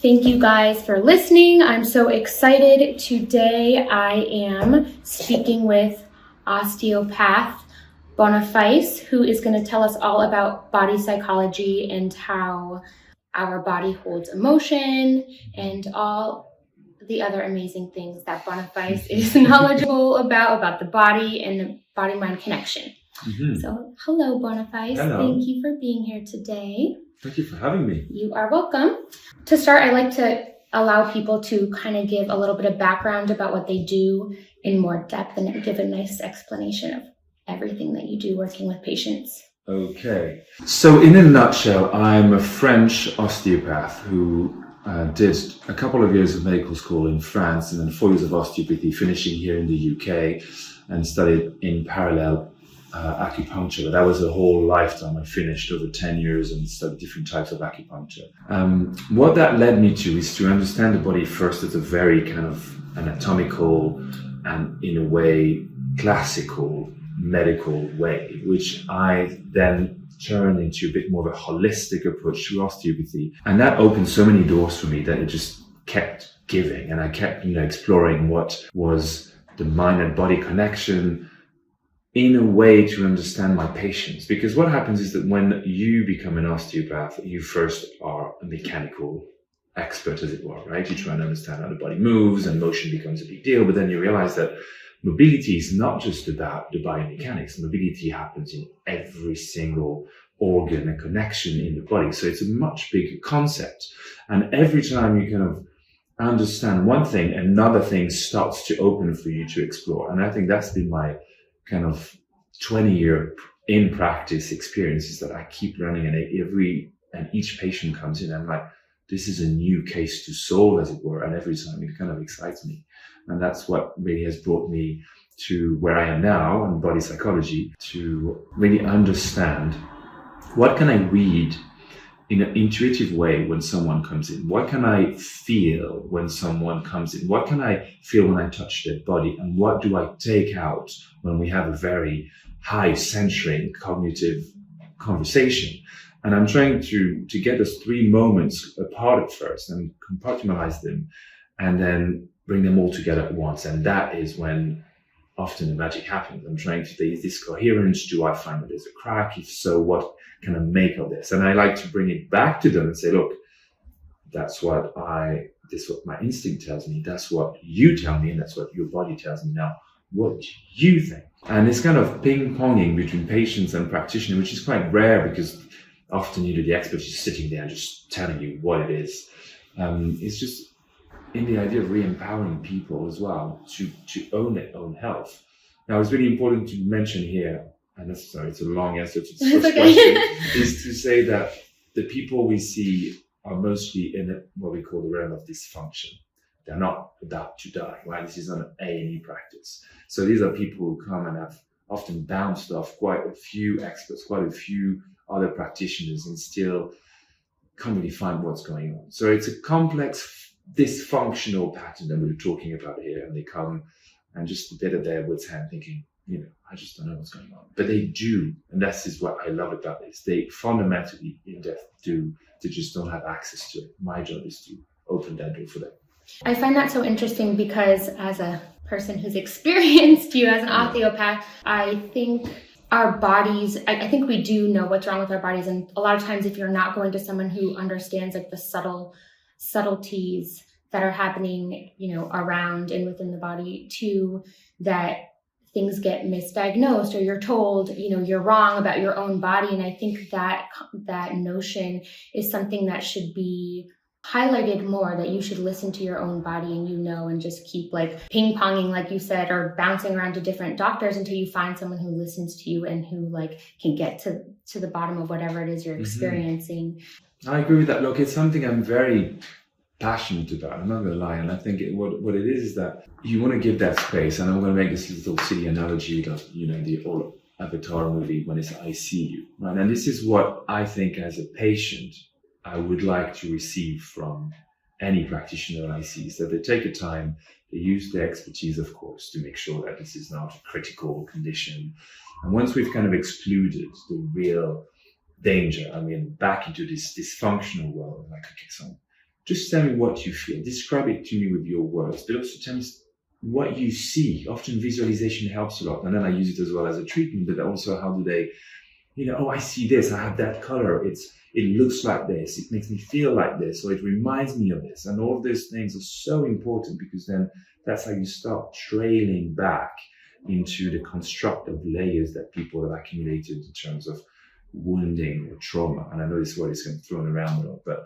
Thank you guys for listening. I'm so excited. Today I am speaking with Osteopath Boniface, who is going to tell us all about body psychology and how our body holds emotion and all the other amazing things that Boniface is knowledgeable about the body and the body-mind connection. Mm-hmm. So, hello, Boniface. Hello. Thank you for being here today. Thank you for having me. You are welcome. To start, I like to allow people to kind of give a little bit of background about what they do in more depth and give a nice explanation of everything that you do working with patients. Okay. So in a nutshell, I'm a French osteopath who did a couple of years of medical school in France and then 4 years of osteopathy, finishing here in the UK, and studied in parallel acupuncture. That was a whole lifetime. I finished over 10 years and studied different types of acupuncture. What that led me to is to understand the body first as a very kind of anatomical and in a way classical medical way, which I then turned into a bit more of a holistic approach to osteopathy. And that opened so many doors for me that it just kept giving. And I kept, exploring what was the mind and body connection in a way to understand my patients. Because what happens is that when you become an osteopath, you first are a mechanical expert, as it were, right? You try and understand how the body moves and motion becomes a big deal, but then you realize that mobility is not just about the biomechanics. Mobility happens in every single organ and connection in the body. So it's a much bigger concept. And every time you kind of understand one thing, another thing starts to open for you to explore. And I think that's been my kind of 20-year in practice experience, is that I keep learning, and each patient comes in, I'm like, this is a new case to solve, as it were. And every time it kind of excites me. And that's what really has brought me to where I am now in body psychology, to really understand what can I read in an intuitive way when someone comes in? What can I feel when someone comes in? What can I feel when I touch their body? And what do I take out when we have a very high centering cognitive conversation? And I'm trying to get those three moments apart at first and compartmentalize them and then bring them all together at once. And that is when often the magic happens. I'm trying to, is this coherence? Do I find that there's a crack? If so, what can I make of this? And I like to bring it back to them and say, look, this is what my instinct tells me. That's what you tell me. And that's what your body tells me. Now, what do you think? And it's kind of ping-ponging between patients and practitioner, which is quite rare because often, the expert is sitting there just telling you what it is. It's just in the idea of re-empowering people as well to own their own health. Now, it's really important to mention here, and it's a long answer to this first question, is to say that the people we see are mostly in what we call the realm of dysfunction. They're not about to die, right? This is not an A&E practice. So these are people who come and have often bounced off quite a few experts, quite a few other practitioners, and still can't really find what's going on. So it's a complex dysfunctional pattern that we're talking about here, and they come and just a bit of their wits hand thinking, I just don't know what's going on. But they do, and this is what I love about this. They fundamentally, in depth, they just don't have access to it. My job is to open that door for them. I find that so interesting because as a person who's experienced you as an osteopath, I think our bodies, I think we do know what's wrong with our bodies. And a lot of times if you're not going to someone who understands like the subtleties that are happening, around and within the body too, that things get misdiagnosed or you're told, you're wrong about your own body. And I think that notion is something that should be highlighted more, that you should listen to your own body and just keep like ping-ponging, like you said, or bouncing around to different doctors until you find someone who listens to you and who like can get to the bottom of whatever it is you're experiencing. I agree with that. Look, it's something I'm very passionate about. I'm not going to lie. And I think what it is that you want to give that space. And I'm going to make this little silly analogy of, the old Avatar movie when it's I see you, right? And this is what I think as a patient I would like to receive from any practitioner I see, is that they take a time, they use their expertise, of course, to make sure that this is not a critical condition. And once we've kind of excluded the real danger, back into this dysfunctional world, like, okay, so just tell me what you feel. Describe it to me with your words, but also tell me what you see. Often visualization helps a lot. And then I use it as well as a treatment, but also how do they, oh, I see this, I have that color. It looks like this. It makes me feel like this, or it reminds me of this. And all of those things are so important, because then that's how you start trailing back into the constructive layers that people have accumulated in terms of wounding or trauma. And I know this word is kind of thrown around a lot, but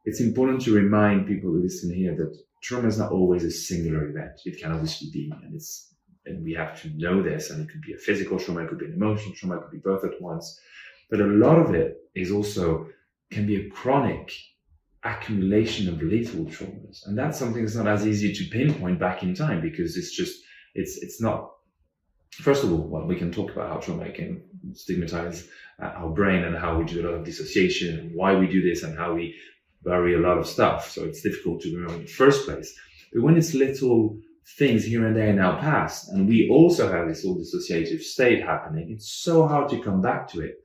it's important to remind people who listen here that trauma is not always a singular event. It can obviously be, and we have to know this, and it could be a physical trauma, it could be an emotional trauma, it could be both at once. But a lot of it is also, can be a chronic accumulation of little traumas. And that's something that's not as easy to pinpoint back in time, because it's not, first of all, we can talk about how trauma can stigmatize our brain and how we do a lot of dissociation and why we do this and how we bury a lot of stuff. So it's difficult to remember in the first place. But when it's little things here and there in our past, and we also have this whole dissociative state happening, it's so hard to come back to it.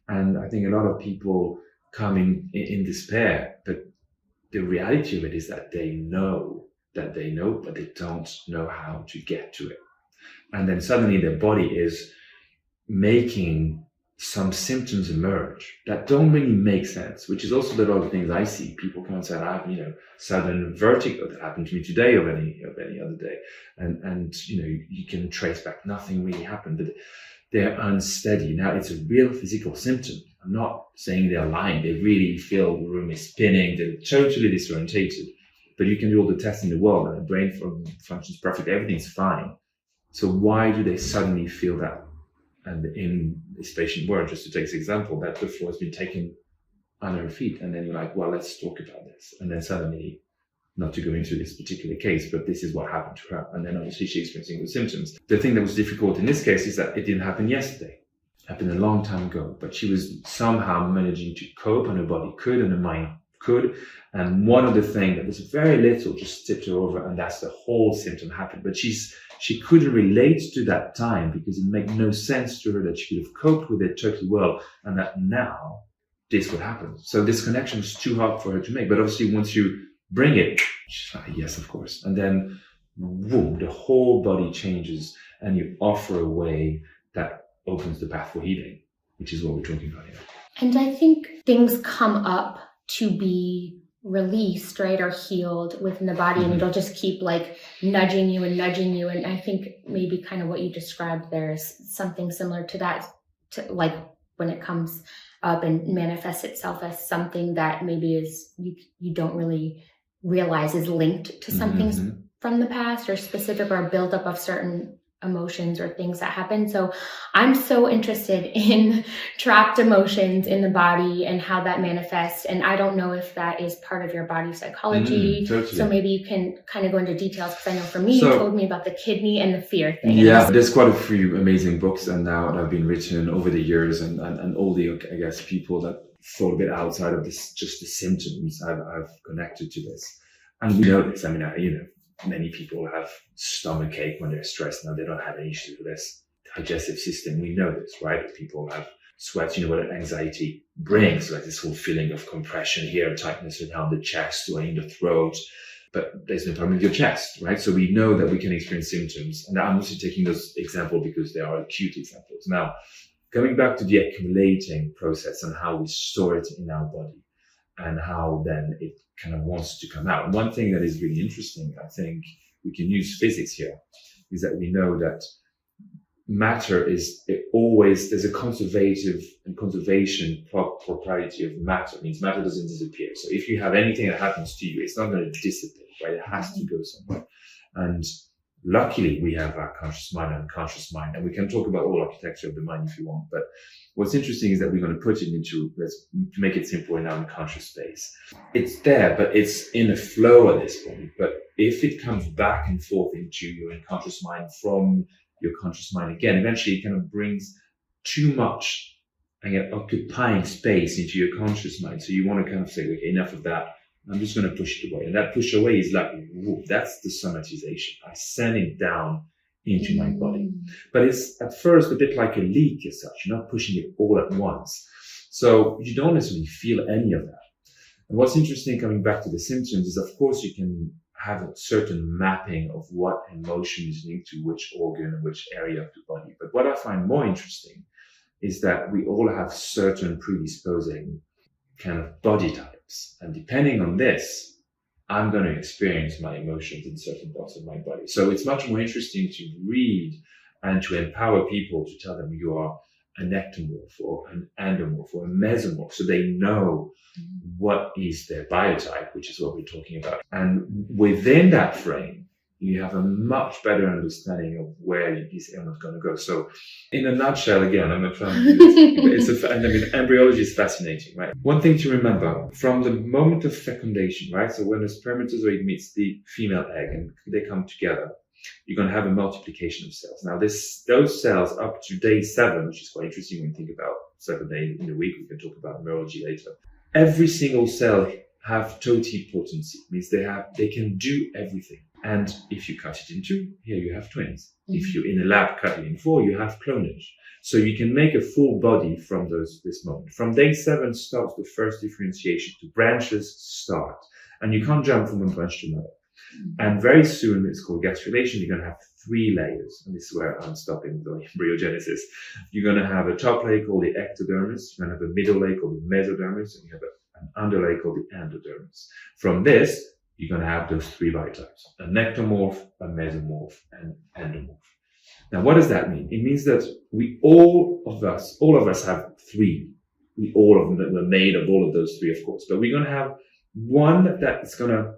And I think a lot of people come in despair, but the reality of it is that they know, but they don't know how to get to it. And then suddenly their body is making some symptoms emerge that don't really make sense, which is also a lot of things I see. People come and say, I have, sudden vertigo that happened to me today or any other day. And you can trace back, nothing really happened, but they're unsteady. Now it's a real physical symptom. I'm not saying they're lying. They really feel the room is spinning. They're totally disorientated, but you can do all the tests in the world and the brain functions perfect. Everything's fine. So why do they suddenly feel that? And in this patient word, just to take this example, that the floor has been taken under her feet. And then you're like, well, let's talk about this. And then suddenly, not to go into this particular case, but this is what happened to her. And then obviously she's experiencing the symptoms. The thing that was difficult in this case is that it didn't happen yesterday. It happened a long time ago, but she was somehow managing to cope, and her body could, and her mind could. And one of the things that was very little just tipped her over, and that's the whole symptom happened. But she couldn't relate to that time, because it made no sense to her that she could have coped with it totally well, and that now this would happen. So this connection was too hard for her to make. But obviously once you bring it, she's like, yes, of course. And then boom, the whole body changes, and you offer a way that opens the path for healing, which is what we're talking about here. And I think things come up to be released, right, or healed within the body, and it'll just keep like nudging you. And I think maybe kind of what you described there is something similar to that, to like when it comes up and manifests itself as something that maybe is you don't really realize is linked to something from the past or specific or buildup of certain emotions or things that happen. So I'm so interested in trapped emotions in the body and how that manifests. And I don't know if that is part of your body psychology. Totally. So maybe you can kind of go into details, because I know for me, you told me about the kidney and the fear thing. Yeah, there's quite a few amazing books and now that have been written over the years, and all the, I guess, people that thought a bit outside of this, just the symptoms I've connected to this. And we know this. I mean, many people have stomach ache when they're stressed. Now they don't have any issues with this digestive system. We know this, right? People have sweats, what anxiety brings, like this whole feeling of compression here, tightness around the chest or in the throat. But there's no problem with your chest, right? So we know that we can experience symptoms. And I'm also taking those examples because they are acute examples. Now, coming back to the accumulating process and how we store it in our body and how then it kind of wants to come out. One thing that is really interesting, I think we can use physics here, is that we know that matter there's a conservation propriety of matter. It means matter doesn't disappear. So if you have anything that happens to you, it's not going to dissipate, right? It has to go somewhere. And luckily we have our conscious mind and unconscious mind, and we can talk about all architecture of the mind if you want. But what's interesting is that we're going to put it into, let's make it simple, in our unconscious space. It's there, but it's in a flow at this point. But if it comes back and forth into your unconscious mind from your conscious mind again, eventually it kind of brings too much occupying space into your conscious mind. So you want to kind of say, okay, enough of that. I'm just going to push it away. And that push away is like, whoa, that's the somatization. I send it down into my body. But it's at first a bit like a leak as such. You're not pushing it all at once. So you don't necessarily feel any of that. And what's interesting, coming back to the symptoms, is of course you can have a certain mapping of what emotion is linked to which organ and which area of the body. But what I find more interesting is that we all have certain predisposing kind of body types. And depending on this, I'm going to experience my emotions in certain parts of my body. So it's much more interesting to read and to empower people to tell them you are an ectomorph or an endomorph or a mesomorph, so they know what is their biotype, which is what we're talking about. And within that frame, you have a much better understanding of where this ailment is going to go. So in a nutshell, again, I'm not trying to do this, embryology is fascinating, right? One thing to remember, from the moment of fecundation, right? So when the spermatozoid meets the female egg and they come together, you're going to have a multiplication of cells. Now, those cells up to day 7, which is quite interesting when you think about 7 days in a week, we can talk about neurology later. Every single cell have totipotency, means they can do everything. And if you cut it in 2, here you have twins. Mm-hmm. If you in a lab cut it in 4, you have clonage. So you can make a full body from this moment. From day 7 starts the first differentiation. The branches start, and you can't jump from one branch to another. And very soon, it's called gastrulation, you're going to have 3 layers. And this is where I'm stopping the embryogenesis. You're going to have a top layer called the ectodermis. You're going to have a middle layer called the mesodermis. And you have an underlayer called the endodermis. From this, you're going to have those 3 biotypes: an ectomorph, a mesomorph, and endomorph. Now, what does that mean? It means that all of us have 3. We all of them were made of all of those 3, of course. But we're going to have one that's going to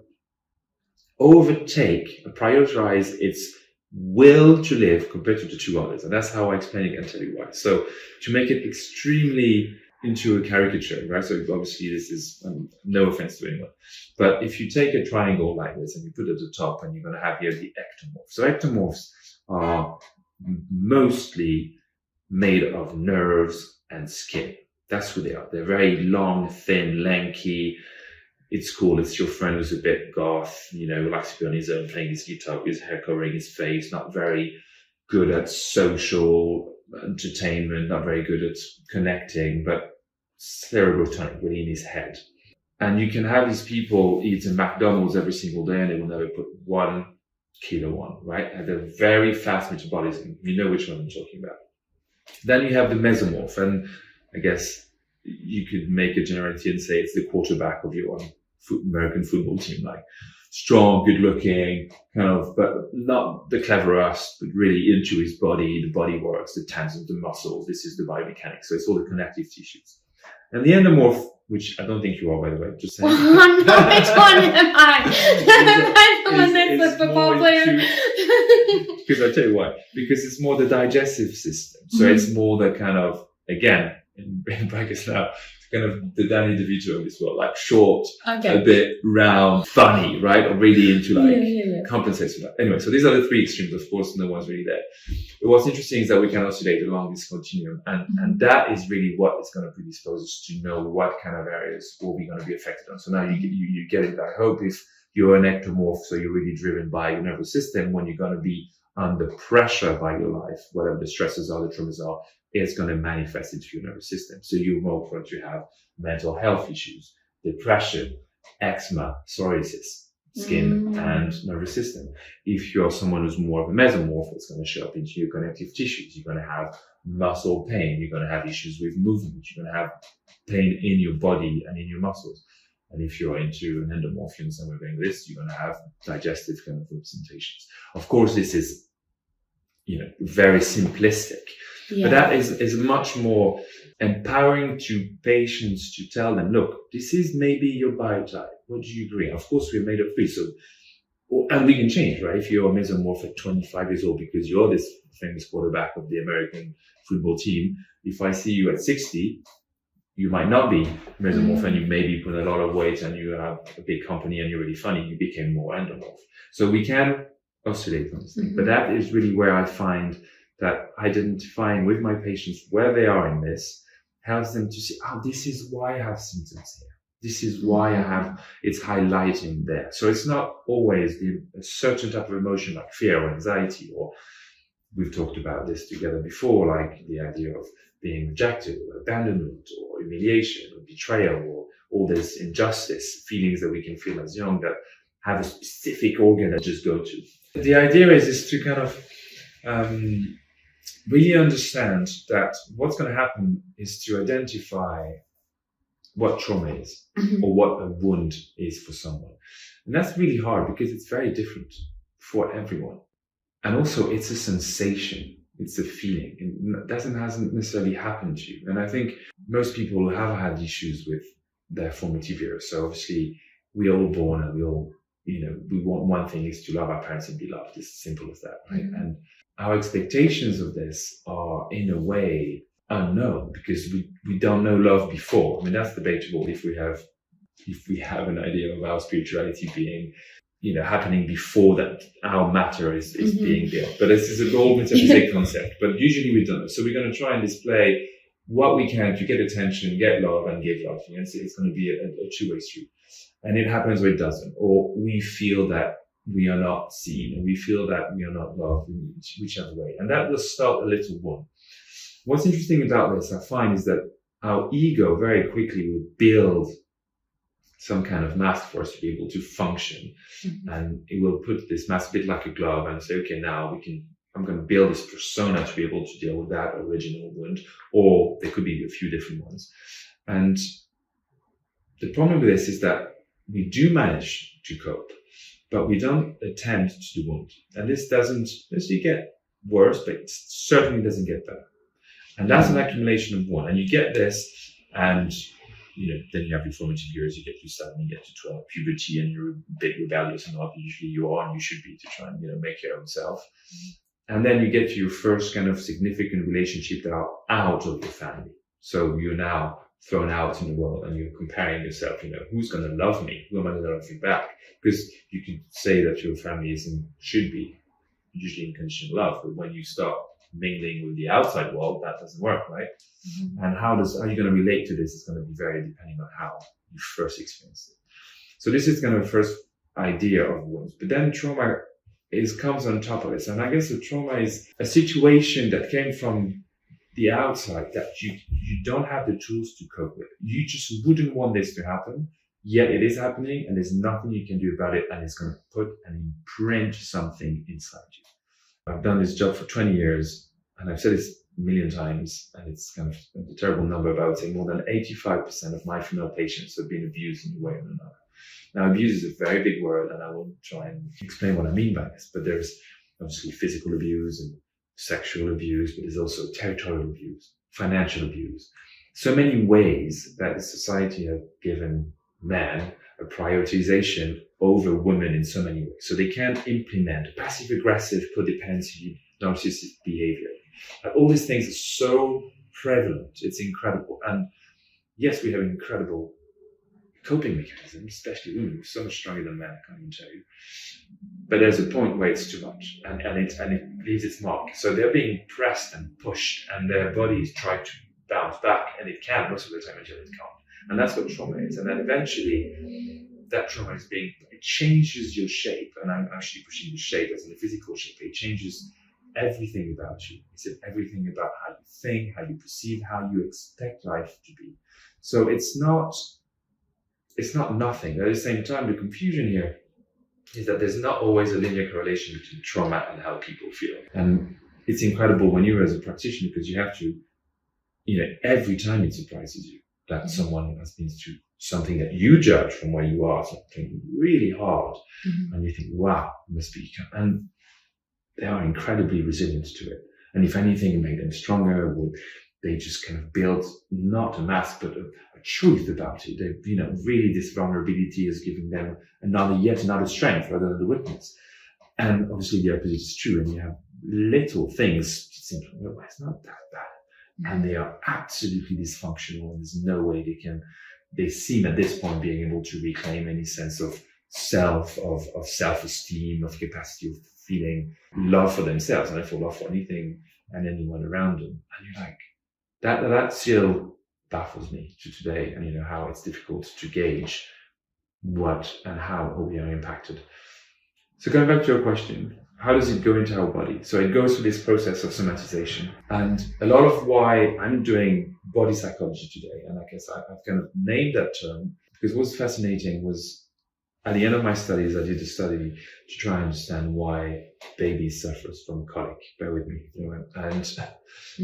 overtake and prioritize its will to live compared to the 2 others. And that's how I explain it and tell you why. So to make it extremely into a caricature, right? So obviously this is no offense to anyone, but if you take a triangle like this and you put it at the top, and you're going to have here the ectomorphs. So ectomorphs are mostly made of nerves and skin. That's who they are. They're very long, thin, lanky. It's cool. It's your friend who's a bit goth, likes to be on his own, playing his guitar, his hair covering his face, not very good at social entertainment, not very good at connecting, but cerebrotonic, really in his head. And you can have these people eating McDonald's every single day and they will never put 1 kilo on, right? And they're very fast metabolism. You know which one I'm talking about. Then you have the mesomorph, and I guess you could make a generality and say it's the quarterback of your American football team, like strong, good looking, kind of, but not the cleverest, but really into his body, the body works, the tendons, the muscles. This is the biomechanics. So it's all the connective tissues. And the endomorph, which I don't think you are, by the way, just saying. No, which one am I? I'm the one that's the football player. Because I'll tell you why. Because it's more the digestive system. So it's more the kind of, again, in brackets now, kind of the Danny DeVito of this world, like short, a bit round, funny, right? Or really into compensates for that. Anyway, so these are the 3 extremes. Of course, no one's really there. But what's interesting is that we can oscillate along this continuum. And that is really what is going to predispose us to know what kind of areas will be going to be affected on. So now you get it. I hope if you're an ectomorph, so you're really driven by your nervous system, when you're going to be under pressure by your life, whatever the stresses are, the traumas are, it's going to manifest into your nervous system. So you're more prone to have mental health issues, depression, eczema, psoriasis, skin and nervous system. If you're someone who's more of a mesomorph, it's going to show up into your connective tissues. You're going to have muscle pain. You're going to have issues with movement. You're going to have pain in your body and in your muscles. And if you're into an endomorph, you understand where we're going with this, you're going to have digestive kind of representations. Of course, this is, very simplistic. But that is much more empowering to patients to tell them, look, this is maybe your biotype. What do you agree? Of course, we're made of 3. So, and we can change, right? If you're a mesomorph at 25 years old because you're this famous quarterback of the American football team, if I see you at 60, you might not be mesomorph and you maybe put a lot of weight and you have a big company and you're really funny, you became more endomorph. So we can oscillate on this thing. But that is really where I find that identifying with my patients where they are in this helps them to see, this is why I have symptoms here. This is why it's highlighting there. So it's not always a certain type of emotion like fear or anxiety, or we've talked about this together before, like the idea of being rejected or abandonment or humiliation or betrayal all this injustice, feelings that we can feel as young that have a specific organ that just go to. The idea is to kind of really understand that what's going to happen is to identify what trauma is or what a wound is for someone. And that's really hard because it's very different for everyone. And also it's a sensation, it's a feeling. It hasn't necessarily happened to you. And I think most people have had issues with their formative years. So obviously we all born and we all, we want one thing is to love our parents and be loved. It's as simple as that, right? And our expectations of this are in a way unknown because we don't know love before. I mean, that's debatable if we have an idea of our spirituality being, happening before that our matter is being built. But this is a old metaphysical concept, but usually we don't. So we're going to try and display what we can to get attention, get love, and give love. And so it's going to be a two-way street. And it happens or it doesn't. Or we feel that we are not seen, and we feel that we are not loved, whichever way. And that will start a little one. What's interesting about this, I find, is that our ego very quickly will build some kind of mask for us to be able to function. And it will put this mask a bit like a glove and say, okay, now I'm going to build this persona to be able to deal with that original wound, or there could be a few different ones. And the problem with this is that we do manage to cope, but we don't attend to the wound. And this doesn't necessarily get worse, but it certainly doesn't get better. And that's an accumulation of one. And you get this, and then you have your formative years, you get to 7, you get to 12, puberty, and you're a bit rebellious and not usually you are, and you should be, to try and make your own self. And then you get to your first kind of significant relationship that are out of the family. So you're now thrown out in the world and you're comparing yourself, who's going to love me? Who am I going to love you back? Because you can say that your family should be usually unconditional love, but when you start mingling with the outside world, that doesn't work, right? And how are you going to relate to this? It's going to be very depending on how you first experience it. So this is kind of the first idea of wounds. But then trauma comes on top of it. And I guess the trauma is a situation that came from the outside that you don't have the tools to cope with. You just wouldn't want this to happen, yet it is happening and there's nothing you can do about it, and it's going to put and imprint something inside you. I've done this job for 20 years and I've said this a million times, and it's kind of a terrible number, but I would say more than 85% of my female patients have been abused in one way or another. Now, abuse is a very big word, and I won't try and explain what I mean by this, but there's obviously physical abuse and sexual abuse, but there's also territorial abuse, financial abuse. So many ways that the society has given men a prioritization over women in so many ways. So they can't implement passive-aggressive codependency, narcissistic behavior. And all these things are so prevalent. It's incredible. And yes, we have incredible coping mechanisms, especially women, so much stronger than men, I can't even tell you. But there's a point where it's too much, and it leaves its mark. So they're being pressed and pushed, and their bodies try to bounce back, and it can most of the time until it can't. And that's what trauma is. And then eventually, that trauma it changes your shape. And I'm actually pushing the shape as in the physical shape. It changes everything about you. It's everything about how you think, how you perceive, how you expect life to be. So it's not nothing. At the same time, the confusion here is that there's not always a linear correlation between trauma and how people feel. And it's incredible when you're as a practitioner, because you have to, every time it surprises you that someone has been through something that you judge from where you are, something really hard, and you think, wow, it must be, and they are incredibly resilient to it. And if anything, it made them stronger, or they just kind of built not a mask, but a truth about it. They, really this vulnerability is giving them yet another strength rather than the weakness. And obviously the opposite is true. And you have little things, well, it's not that bad. And they are absolutely dysfunctional, and there's no way they seem at this point being able to reclaim any sense of self, of self-esteem, of capacity of feeling love for themselves, and therefore love for anything and anyone around them. And you're like, that still baffles me to today, and how it's difficult to gauge what and how we are impacted. So going back to your question, how does it go into our body? So it goes through this process of somatization. And a lot of why I'm doing body psychology today, and I guess I've kind of named that term, because what's fascinating was at the end of my studies, I did a study to try and understand why babies suffer from colic. Bear with me. And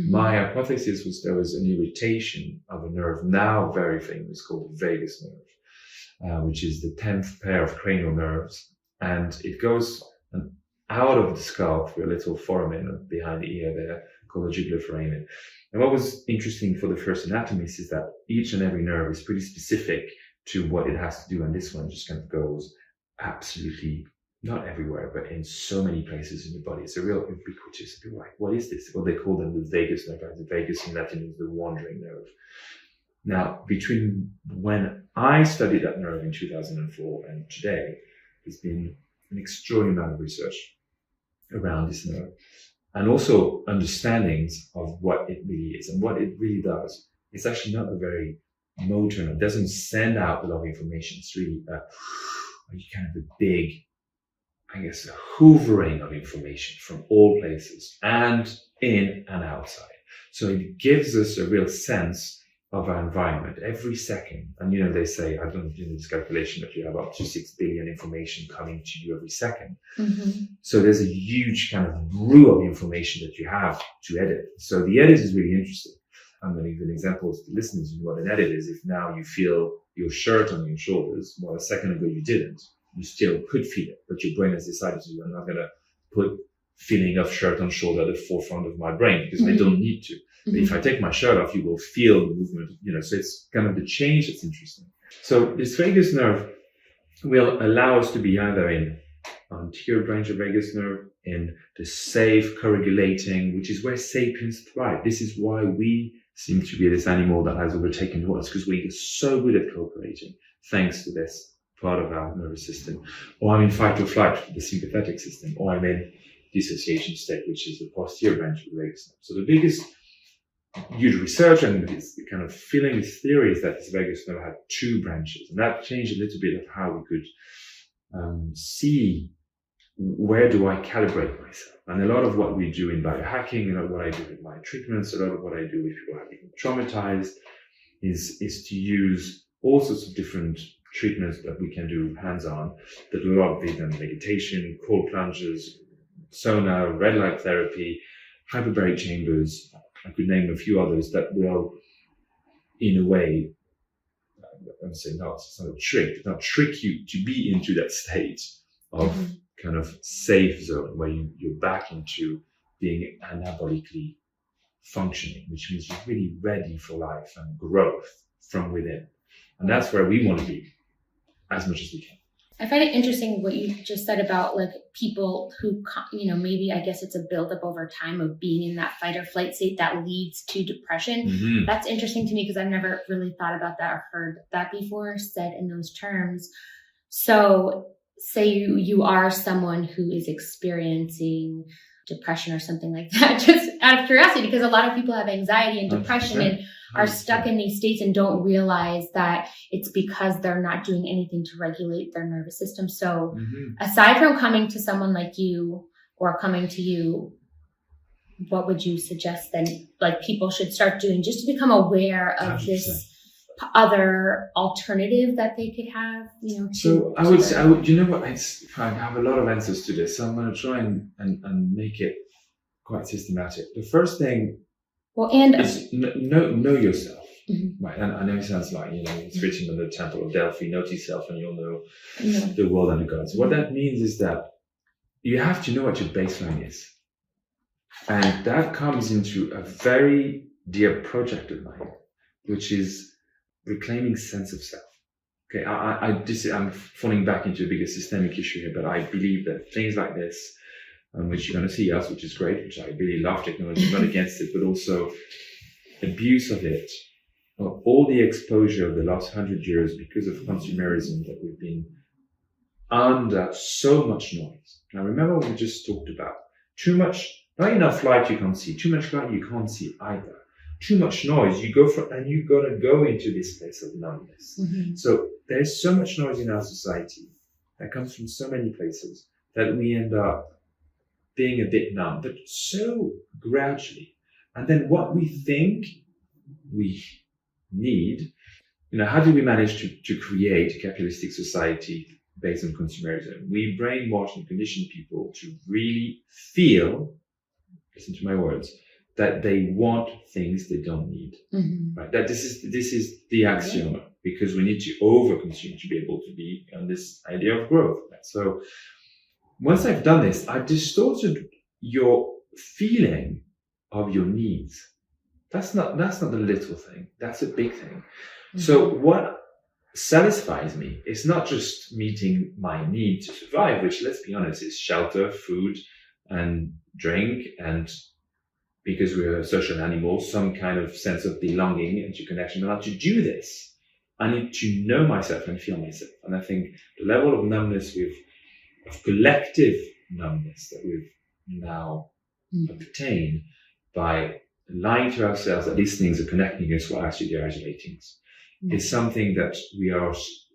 my hypothesis was there was an irritation of a nerve, now very famous, called the vagus nerve, which is the 10th pair of cranial nerves. And it goes out of the skull through a little foramen behind the ear there, called the jugular foramen. And what was interesting for the first anatomists is that each and every nerve is pretty specific to what it has to do, and this one just kind of goes absolutely not everywhere, but in so many places in the body. It's a real ubiquitous. People are like, what is this? Well, they call them the vagus nerve. The vagus in Latin is the wandering nerve. Now, between when I studied that nerve in 2004 and today, there's been an extraordinary amount of research around this nerve, and also understandings of what it really is and what it really does. It's actually not a very motor. It doesn't send out a lot of information. It's really kind of a big, I guess, a hoovering of information from all places and in and outside. So it gives us a real sense of our environment every second. And, they say, I don't do this calculation, but you have up to 6 billion information coming to you every second. So there's a huge kind of brew of information that you have to edit. So the edit is really interesting. I'm going to give an example to the listeners of what an edit is. If now you feel your shirt on your shoulders, well, a second ago you didn't, you still could feel it, but your brain has decided to, I'm not going to put feeling of shirt on shoulder at the forefront of my brain because I don't need to. But if I take my shirt off, you will feel the movement, so it's kind of the change that's interesting. So this vagus nerve will allow us to be either in anterior branch of vagus nerve, in the safe co-regulating, which is where sapiens thrive. This is why we seem to be this animal that has overtaken the world, because we are so good at cooperating thanks to this part of our nervous system. Or I'm in fight or flight, the sympathetic system, or I'm in dissociation state, which is the posterior branch of the vagus nerve. So the biggest huge research and this kind of feeling, this theory is that this vagus nerve had 2 branches, and that changed a little bit of how we could see where do I calibrate myself. And a lot of what we do in biohacking, a lot of what I do with my treatments, a lot of what I do with people who have been traumatized is to use all sorts of different treatments that we can do hands-on, that a lot of them meditation, cold plunges, sauna, red light therapy, hyperbaric chambers. I could name a few others that will, in a way, I'm not saying it's not a trick, but not trick you to be into that state of kind of safe zone where you're back into being anabolically functioning, which means you're really ready for life and growth from within. And that's where we want to be as much as we can. I find it interesting what you just said about like people who, maybe I guess it's a buildup over time of being in that fight or flight state that leads to depression. That's interesting to me because I've never really thought about that or heard that before said in those terms. So say you are someone who is experiencing depression or something like that, just out of curiosity, because a lot of people have anxiety and depression and are stuck in these states and don't realize that it's because they're not doing anything to regulate their nervous system. So aside from coming to someone like you or coming to you, what would you suggest then, like people should start doing just to become aware of 100%. This other alternative that they could have, So I would say, I have a lot of answers to this. So I'm going to try and make it quite systematic. The first thing is know yourself. Right. And I know it sounds like, it's written in the Temple of Delphi, know thyself and you'll know the world and the gods. What that means is that you have to know what your baseline is. And that comes into a very dear project of mine, which is reclaiming sense of self. Okay, I'm falling back into a bigger systemic issue here, but I believe that things like this, which you're going to see us, which is great, which I really love technology, not against it, but also abuse of it, of all the exposure of the last 100 years because of consumerism that we've been under so much noise. Now remember what we just talked about. Too much, not enough light you can't see, too much light you can't see either. Too much noise, you go for, and you've got to go into this place of numbness. So there's so much noise in our society that comes from so many places that we end up being a bit numb, but so gradually. And then what we think we need, how do we manage to create a capitalistic society based on consumerism? We brainwash and condition people to really feel, listen to my words, that they want things they don't need. Right? That this is the axiom, because we need to overconsume to be able to be on this idea of growth. Right? So once I've done this, I've distorted your feeling of your needs. That's not the little thing. That's a big thing. So what satisfies me is not just meeting my need to survive, which, let's be honest, is shelter, food, and drink, and because we're social animals, some kind of sense of belonging and to connection. But to do this, I need to know myself and feel myself. And I think the level of numbness of collective numbness that we've now obtained by lying to ourselves that these things are connecting us while actually they're isolating us is something that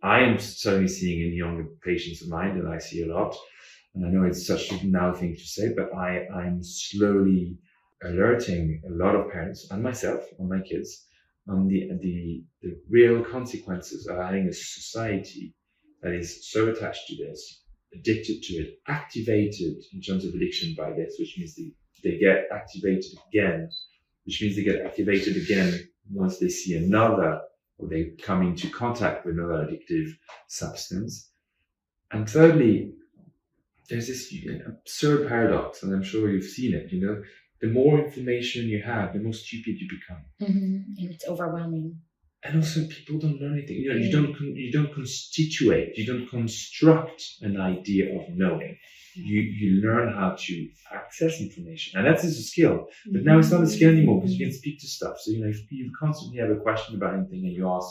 I am certainly seeing in younger patients of mine, that I see a lot. And I know it's such a now thing to say, but I'm slowly alerting a lot of parents and myself, on my kids, on the real consequences of having a society that is so attached to this, addicted to it, activated in terms of addiction by this, which means they get activated again, once they see another, or they come into contact with another addictive substance. And thirdly, there's this absurd paradox, and I'm sure you've seen it, the more information you have, the more stupid you become. And it's overwhelming. And also people don't learn anything. You don't constitute, you don't construct an idea of knowing. You learn how to access information, and that is a skill. But now it's not a skill anymore, because you can speak to stuff. So if you constantly have a question about anything and you ask,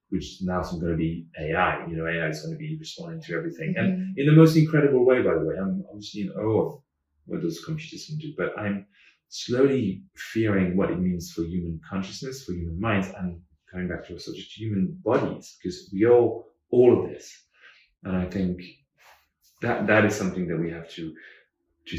which now is going to be AI. AI is going to be responding to everything, and in the most incredible way. By the way, I'm obviously in awe of what those computers can do. But I'm slowly fearing what it means for human consciousness, for human minds, and coming back to our subject, human bodies, because we owe all of this. And I think that is something that we have to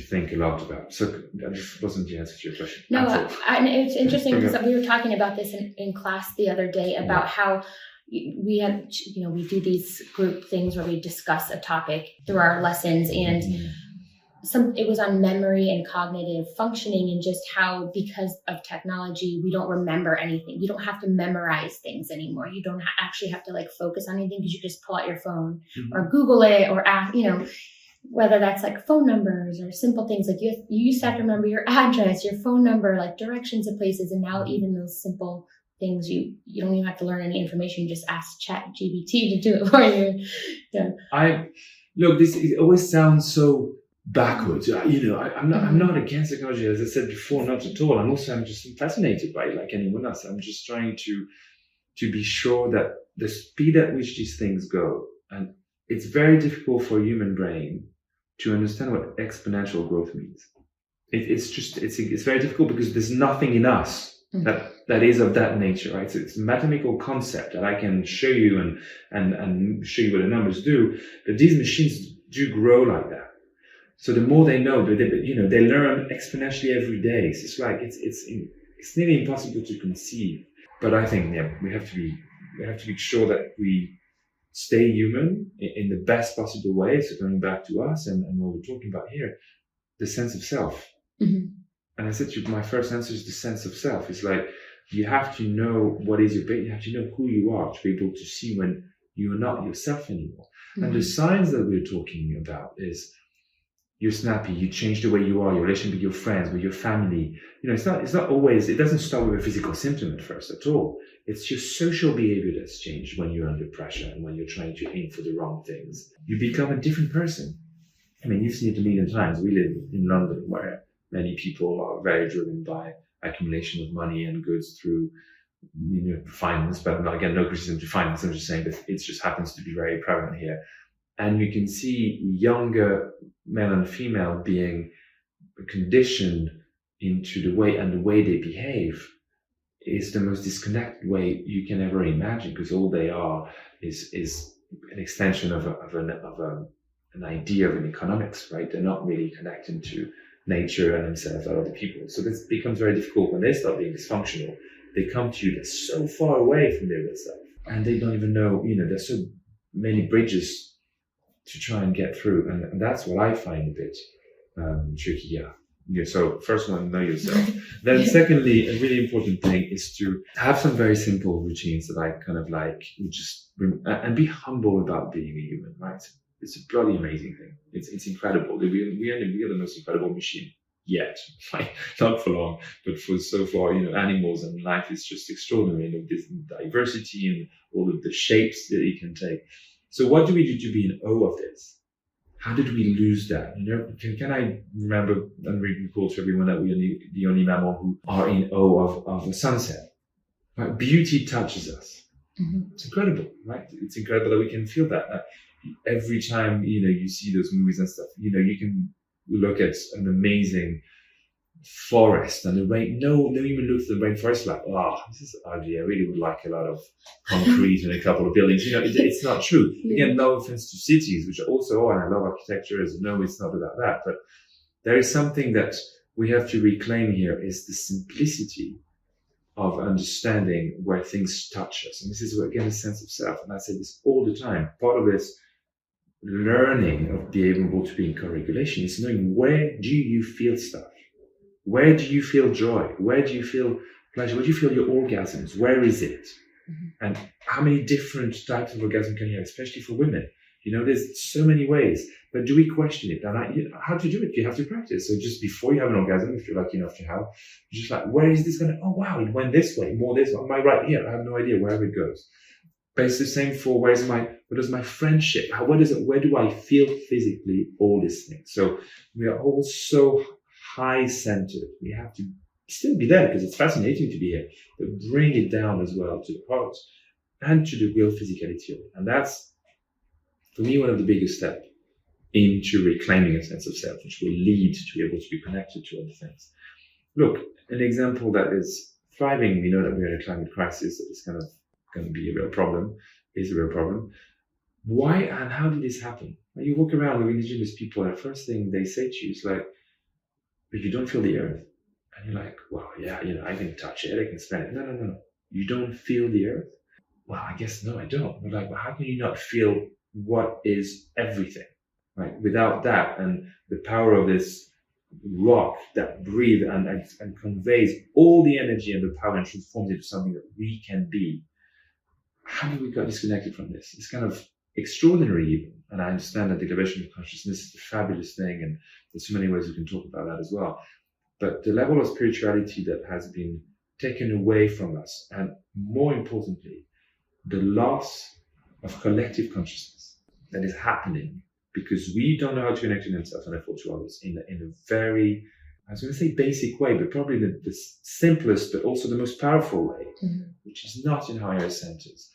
think a lot about. So that just wasn't the answer to your question. No, and it's interesting because we were talking about this in class the other day about how we had, we do these group things where we discuss a topic through our lessons, and it was on memory and cognitive functioning, and just how, because of technology, we don't remember anything. You don't have to memorize things anymore. You don't actually have to focus on anything, because you just pull out your phone or Google it, or ask, whether that's phone numbers or simple things you used to have to remember your address, your phone number, directions of places. And now even those simple things, you don't even have to learn any information. You just ask ChatGPT to do it for you. Yeah. It always sounds so backwards. I'm not against technology, as I said before, not at all. I'm just fascinated by it, like anyone else. I'm just trying to be sure that the speed at which these things go, and it's very difficult for a human brain to understand what exponential growth means. It's very difficult, because there's nothing in us that is of that nature, right? So it's a mathematical concept that I can show you and show you what the numbers do, but these machines do grow like that. So the more they know, but they learn exponentially every day. So it's nearly impossible to conceive. But I think we have to be sure that we stay human in the best possible way. So going back to us and what we're talking about here, the sense of self. And I said to you, my first answer is the sense of self. It's you have to know what is your bait. You have to know who you are to be able to see when you are not yourself anymore. And the signs that we're talking about is you're snappy, you change the way you are, your relation with your friends, with your family. It's not always, it doesn't start with a physical symptom at first at all. It's your social behavior that's changed when you're under pressure and when you're trying to aim for the wrong things. You become a different person. You've seen it a million times. We live in London, where many people are very driven by accumulation of money and goods through finance. But again, no criticism to finance. I'm just saying that it just happens to be very prevalent here. And you can see younger male and female being conditioned into the way they behave is the most disconnected way you can ever imagine, because all they are is an extension of a an idea of an economics, right? They're not really connecting to nature and themselves or other people. So this becomes very difficult when they start being dysfunctional. They come to you, they're so far away from their real self, and they don't even know, there's so many bridges to try and get through. And that's what I find a bit tricky. Yeah. So first one, know yourself. Then secondly, a really important thing is to have some very simple routines that I kind of like, and be humble about being a human, right? It's a bloody amazing thing. It's incredible. We are the most incredible machine yet, like not for long, but for so far, animals and life is just extraordinary. This diversity and all of the shapes that it can take. So what do we do to be in awe of this? How did we lose that? Can I remember and recall to everyone that we are the only mammal who are in awe of a sunset? Right? Beauty touches us. Mm-hmm. It's incredible, right? It's incredible that we can feel that. Every time, you see those movies and stuff, you can look at an amazing forest and the rain. No even look at the rainforest like, this is ugly. I really would like a lot of concrete and a couple of buildings. It's not true. Yeah. Again, no offense to cities, which are also, and I love architecture, it's not about that. But there is something that we have to reclaim here is the simplicity of understanding where things touch us. And this is, again, a sense of self. And I say this all the time. Part of this learning of being able to be in co-regulation is knowing, where do you feel stuff? Where do you feel joy? Where do you feel pleasure? Where do you feel your orgasms? Where is it? Mm-hmm. And how many different types of orgasm can you have, especially for women? There's so many ways, but do we question it? And how to do it? You have to practice. So just before you have an orgasm, if you're lucky enough to have, you're just like, where is this going to, oh wow, it went this way, more this way. Am I right here? I have no idea wherever it goes. But it's the same for what is my friendship? Where do I feel physically? All these things. So we are all so high-centered. We have to still be there because it's fascinating to be here, but bring it down as well to the heart and to the real physicality of it. And that's, for me, one of the biggest steps into reclaiming a sense of self, which will lead to be able to be connected to other things. Look, an example that is thriving, we know that we're in a climate crisis that is kind of going to be a real problem, Why and how did this happen? When you walk around with indigenous people, and the first thing they say to you is like, but you don't feel the earth. And you're like, well, yeah, I can touch it, I can smell it. No. You don't feel the earth? Well, I guess no, I don't. We're like, well, how can you not feel what is everything, right? Without that and the power of this rock that breathes and conveys all the energy and the power and transforms it into something that we can be. How do we get disconnected from this? It's kind of extraordinary even. And I understand that the elevation of consciousness is a fabulous thing, and there's so many ways we can talk about that as well. But the level of spirituality that has been taken away from us, and more importantly, the loss of collective consciousness that is happening because we don't know how to connect to themselves and therefore to others in a very, I was going to say basic way, but probably the simplest, but also the most powerful way, which is not in higher centers.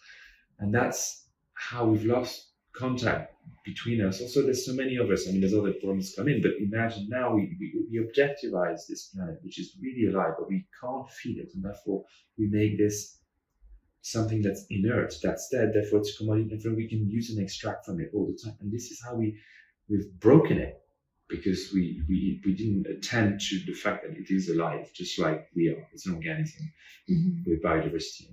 And that's how we've lost contact between us. Also, there's so many of us. I mean, there's other problems come in, but imagine now we objectivize this planet, which is really alive, but we can't feel it. And therefore, we make this something that's inert, that's dead, therefore it's a commodity, and we can use and extract from it all the time. And this is how we've broken it, because we didn't attend to the fact that it is alive, just like we are. It's an organism with biodiversity.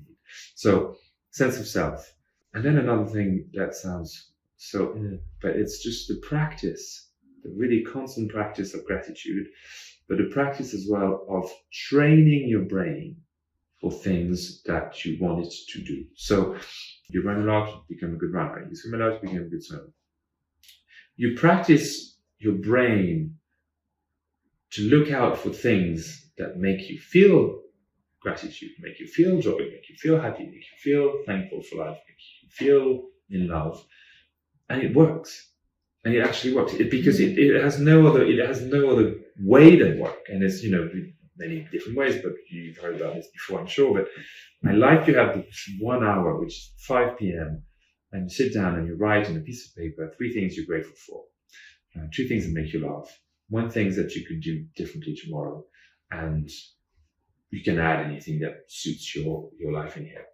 So, sense of self. And then another thing that sounds so, but it's just the practice, the really constant practice of gratitude, but the practice as well of training your brain for things that you want it to do. So you run a lot, become a good runner. You swim a lot, become a good swimmer. You practice your brain to look out for things that make you feel gratitude, make you feel joy, make you feel happy, make you feel thankful for life, make you feel in love. And it works. And it actually works. Because it has no other way than work. And it's, many different ways, but you've heard about this before, I'm sure. But I like to have this 1 hour, which is 5 p.m., and you sit down and you write on a piece of paper 3 things you're grateful for, 2 things that make you laugh, 1 thing that you could do differently tomorrow, and you can add anything that suits your life in here.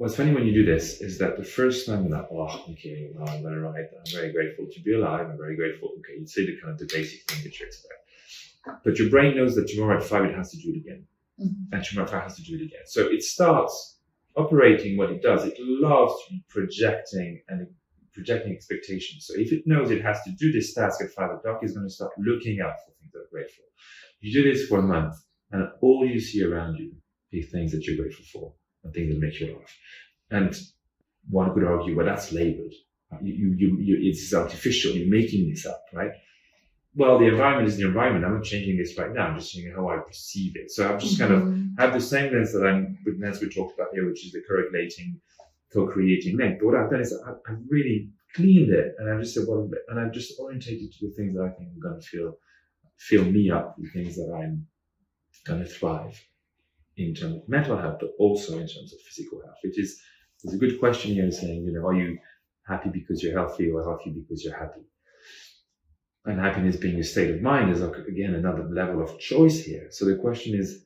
what's funny when you do this is that the first time you're like, oh, okay, well, I'm going to write, I'm very grateful to be alive. I'm very grateful. Okay, you say the kind of the basic thing that you expect. But your brain knows that tomorrow at 5 it has to do it again. Mm-hmm. And tomorrow at 5 has to do it again. So it starts operating what it does. It loves to be projecting expectations. So if it knows it has to do this task at 5 o'clock, it's going to start looking out for things that are grateful. You do this for a month, and all you see around you is things that you're grateful for and things that make you laugh. And one could argue, well, that's labeled. It's artificial. You're making this up, right? Well, the environment is the environment. I'm not changing this right now. I'm just changing how I perceive it. So I've just kind of have the same lens lens we talked about here, which is the correlating, co-creating lens. But what I've done is I've really cleaned it, and I've just said, well, and I've just orientated to the things that I think are going to fill me up, the things that I'm going to thrive in terms of mental health, but also in terms of physical health. There's a good question here saying, are you happy because you're healthy or healthy because you're happy? And happiness being a state of mind is, again, another level of choice here. So the question is,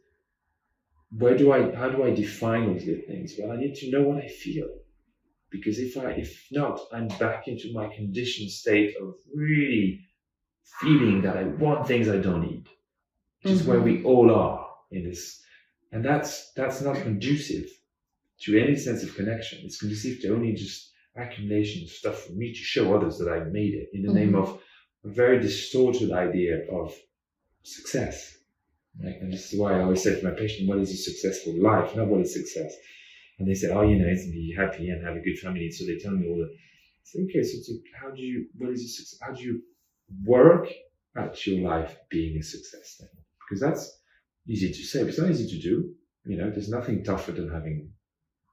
how do I define those little things? Well, I need to know what I feel. Because if not, I'm back into my conditioned state of really feeling that I want things I don't need. Which is where we all are in this. And that's not conducive to any sense of connection. It's conducive to only just accumulation of stuff for me to show others that I made it in the name of a very distorted idea of success. Right? And this is why I always say to my patient, what is a successful life? Not what is success. And they say, it's to be happy and have a good family. So they tell me all that. So, okay, so how do you work at your life being a success then? Because that's easy to say, but it's not easy to do. There's nothing tougher than having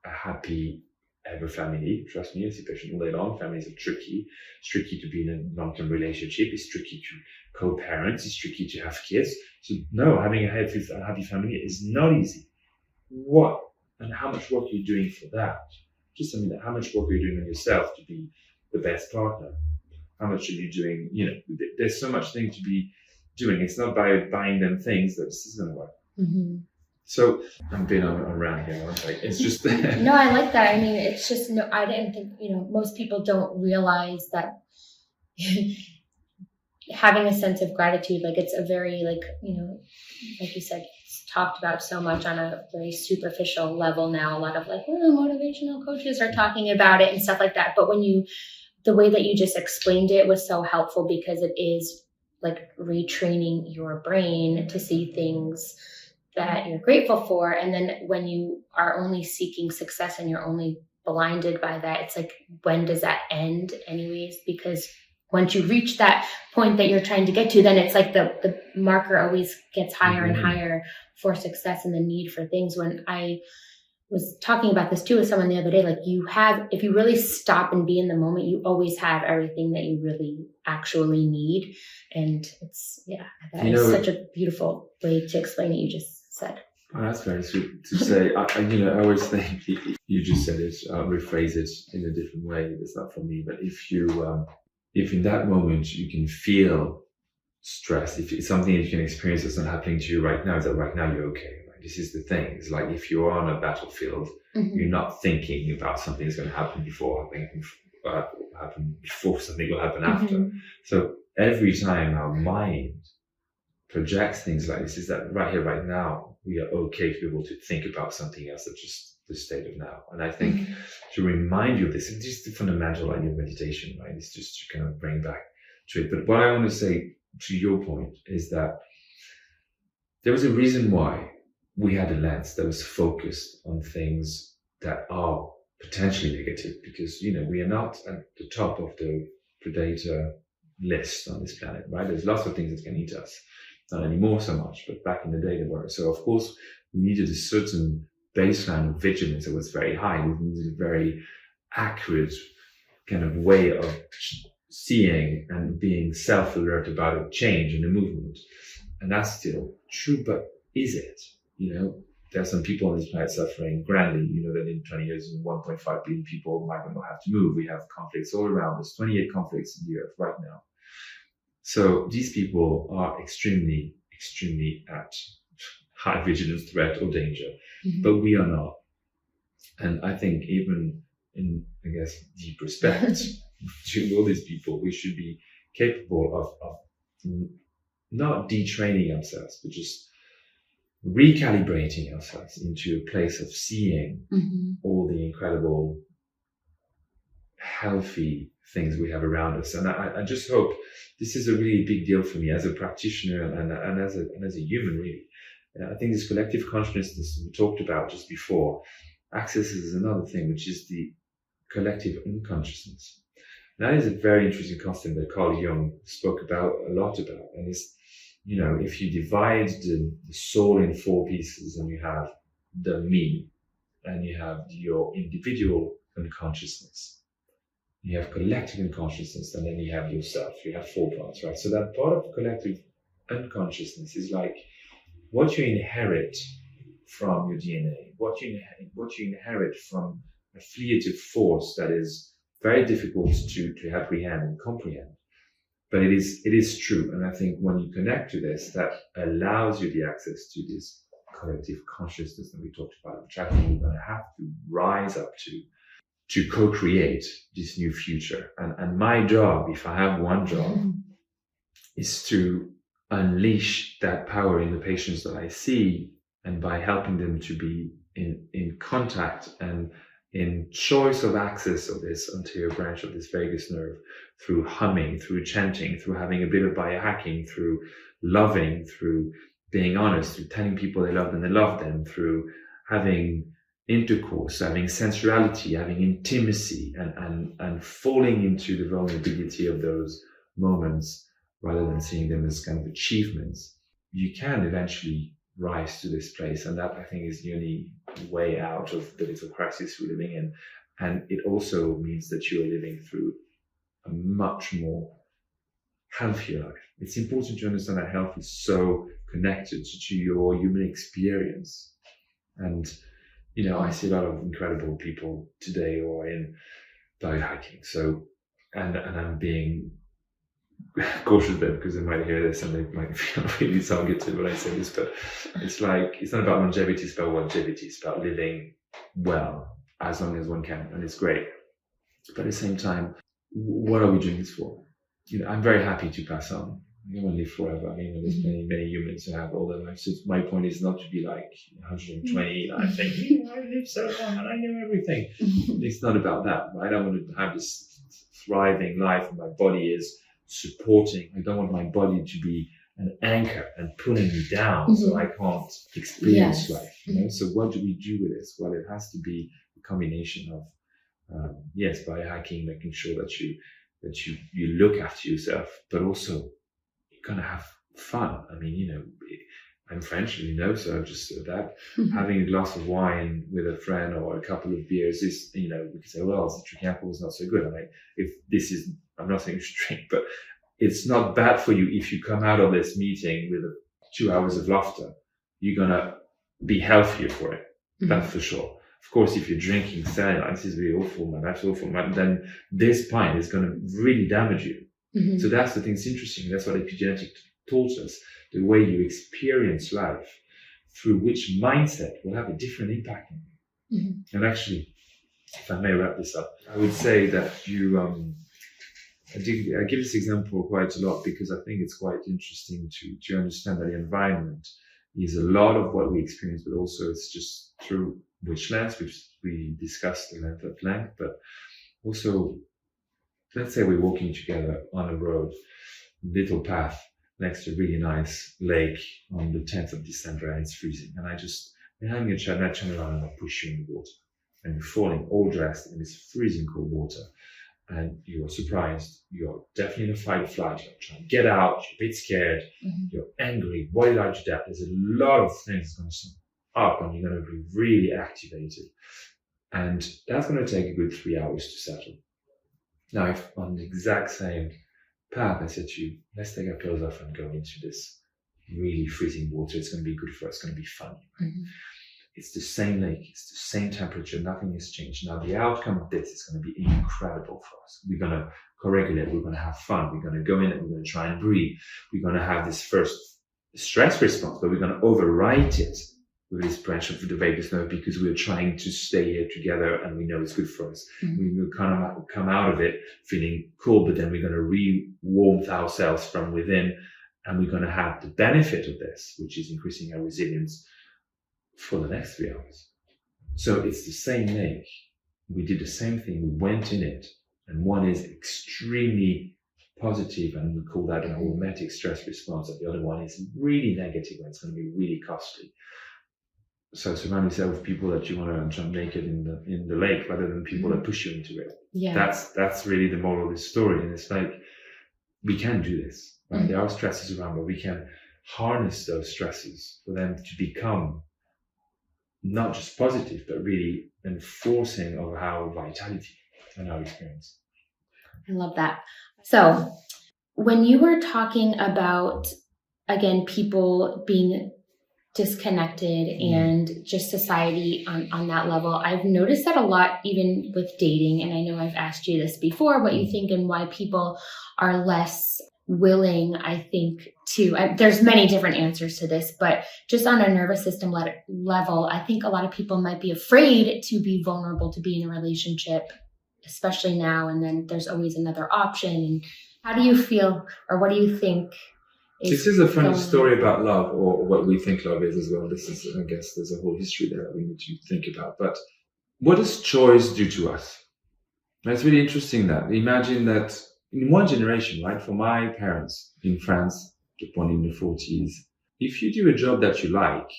a happy ever family. Trust me, I see patients all day long. Families are tricky. It's tricky to be in a long-term relationship. It's tricky to co-parent. It's tricky to have kids. So no, having a happy family is not easy. What and how much work are you doing for that? Just how much work are you doing on yourself to be the best partner? How much are you doing? There's so much thing to be doing. It's not by buying them things that this is going to work. Mm-hmm. So I'm being around here, aren't I? It's just No, I like that. I mean, it's just I didn't think most people don't realize that having a sense of gratitude, it's a very like you said, it's talked about so much on a very superficial level now. A lot of motivational coaches are talking about it and stuff like that. But the way that you just explained it was so helpful, because it is like retraining your brain to see things that you're grateful for. And then when you are only seeking success and you're only blinded by that, it's like, when does that end anyways? Because once you reach that point that you're trying to get to, then it's like the marker always gets higher and higher for success and the need for things. When I was talking about this too with someone the other day, if you really stop and be in the moment, you always have everything that you really actually need. And it's, that is such a beautiful way to explain it. You just said. Oh, that's very sweet to say. I always think you just said it, rephrase it in a different way. It's not for me, but if in that moment you can feel stress, if it's something that you can experience that's not happening to you right now, is that right now you're okay. Right? This is the thing. It's like if you're on a battlefield, you're not thinking about something that's going to happen before something will happen after. So every time our mind projects things like this, is that right here, right now, we are okay to be able to think about something else that's just the state of now. And I think to remind you of this, it's just the fundamental idea of meditation, right? It's just to kind of bring back to it. But what I want to say to your point is that there was a reason why we had a lens that was focused on things that are potentially negative, because, we are not at the top of the predator list on this planet, right? There's lots of things that can eat us. Not anymore so much, but back in the day they were. So of course we needed a certain baseline of vigilance that was very high. We needed a very accurate kind of way of seeing and being self-alert about a change in a movement. And that's still true, but is it? There are some people on this planet suffering grandly. That in 20 years, 1.5 billion people might not have to move. We have conflicts all around. There's 28 conflicts in the earth right now. So these people are extremely, extremely at high vigilance, threat, or danger, but we are not. And I think even in, I guess, deep respect to all these people, we should be capable of not detraining ourselves, but just recalibrating ourselves into a place of seeing all the incredible, healthy things we have around us. And I just hope this is a really big deal for me as a practitioner and as a human, really. I think this collective consciousness we talked about just before accesses another thing, which is the collective unconsciousness. That is a very interesting concept that Carl Jung spoke about a lot about. And it's, if you divide the soul in 4 pieces, and you have the me, and you have your individual unconsciousness, you have collective unconsciousness, and then you have yourself. You have 4 parts, right? So that part of collective unconsciousness is like what you inherit from your DNA, what you inherit from a affiliative force that is very difficult to apprehend and comprehend. But it is true. And I think when you connect to this, that allows you the access to this collective consciousness that we talked about, which I think we're going to have to rise up to co-create this new future. And my job, if I have one job, is to unleash that power in the patients that I see, and by helping them to be in contact and in choice of access of this anterior branch of this vagus nerve, through humming, through chanting, through having a bit of biohacking, through loving, through being honest, through telling people they love them, they love them, through having intercourse, having sensuality, having intimacy, and falling into the vulnerability of those moments rather than seeing them as kind of achievements, you can eventually rise to this place. And that, I think, is the only way out of the little crisis we're living in. And it also means that you are living through a much more healthier life. It's important to understand that health is so connected to your human experience. And, I see a lot of incredible people today who are in biohacking. So, and I'm being cautious of them because they might hear this and they might feel really targeted when I say this, but it's like, it's not about longevity, it's about longevity. It's about living well as long as one can, and it's great. But at the same time, what are we doing this for? I'm very happy to pass on. I don't want to live forever. I mean, there's many humans who have all their lives. So my point is not to be like 120 and I think, I live so long and I know everything. It's not about that, right? I want to have this thriving life, and my body is supporting. I don't want my body to be an anchor and pulling me down so I can't experience life. So what do we do with this? Well, it has to be a combination of biohacking, making sure that you look after yourself, but also you're gonna have fun. I mean, I'm French, so just that having a glass of wine with a friend or a couple of beers is, we can say, well, drinking alcohol is not so good. I'm not saying you should drink, but it's not bad for you if you come out of this meeting with 2 hours of laughter. You're gonna be healthier for it. That's for sure. Of course, if you're drinking, saying, this is really awful, man, that's awful, man, then this pint is gonna really damage you. So that's the thing that's interesting. That's what epigenetics taught us. The way you experience life through which mindset will have a different impact on you. And actually, if I may wrap this up, I would say that I give this example quite a lot because I think it's quite interesting to understand that the environment is a lot of what we experience, but also it's just through which lens, which we discussed at length, but also, let's say we're walking together on a road, little path next to a really nice lake on the 10th of December, and it's freezing. And we're having a chat, and I turn around and I push you in the water. And you're falling all dressed in this freezing cold water. And you're surprised. You're definitely in a fight or flight. You're trying to get out. You're a bit scared. You're angry. Why did I do that? There's a lot of things going to come up, and you're going to be really activated. And that's going to take a good 3 hours to settle. Now, if on the exact same path, I said to you, let's take our clothes off and go into this really freezing water. It's going to be good for us. It's going to be fun. Right? It's the same lake. It's the same temperature. Nothing has changed. Now, the outcome of this is going to be incredible for us. We're going to co-regulate. We're going to have fun. We're going to go in and we're going to try and breathe. We're going to have this first stress response, but we're going to overwrite it with this branch of the vagus nerve because we're trying to stay here together and we know it's good for us. We will kind of come out of it feeling cool, but then we're going to re-warmth ourselves from within, and we're going to have the benefit of this, which is increasing our resilience for the next 3 hours. So it's the same leg. We did the same thing. We went in it, and one is extremely positive, and we call that an hormetic stress response, and the other one is really negative, and it's going to be really costly. So surround yourself with people that you want to jump naked in the lake rather than people that push you into it. Yeah. That's really the moral of this story. And it's like, we can do this, right? There are stresses around, but we can harness those stresses for them to become not just positive, but really enforcing of our vitality and our experience. I love that. So when you were talking about, again, people being disconnected and just society on that level, I've noticed that a lot, even with dating. And I know I've asked you this before, what you think and why people are less willing, I think, there's many different answers to this, but just on a nervous system level, I think a lot of people might be afraid to be vulnerable, to be in a relationship, especially now. And then there's always another option. How do you feel, or what do you think? This is a funny story about love, or what we think love is as well. This is, I guess, there's a whole history there that we need to think about. But what does choice do to us? That's really interesting. That imagine that in one generation, right? For my parents in France, born in the 40s, if you do a job that you like,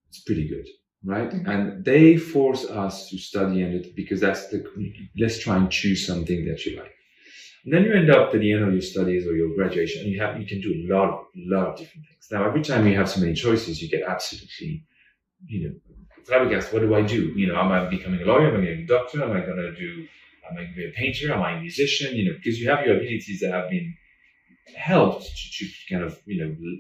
it's pretty good, right? And they force us to study because let's try and choose something that you like. And then you end up at the end of your studies or your graduation, and you can do a lot of different things. Now, every time you have so many choices, you get absolutely, flabbergasted. What do I do? Am I becoming a lawyer? Am I becoming a doctor? Am I going to be a painter? Am I a musician? Because you have your abilities that have been helped to kind of,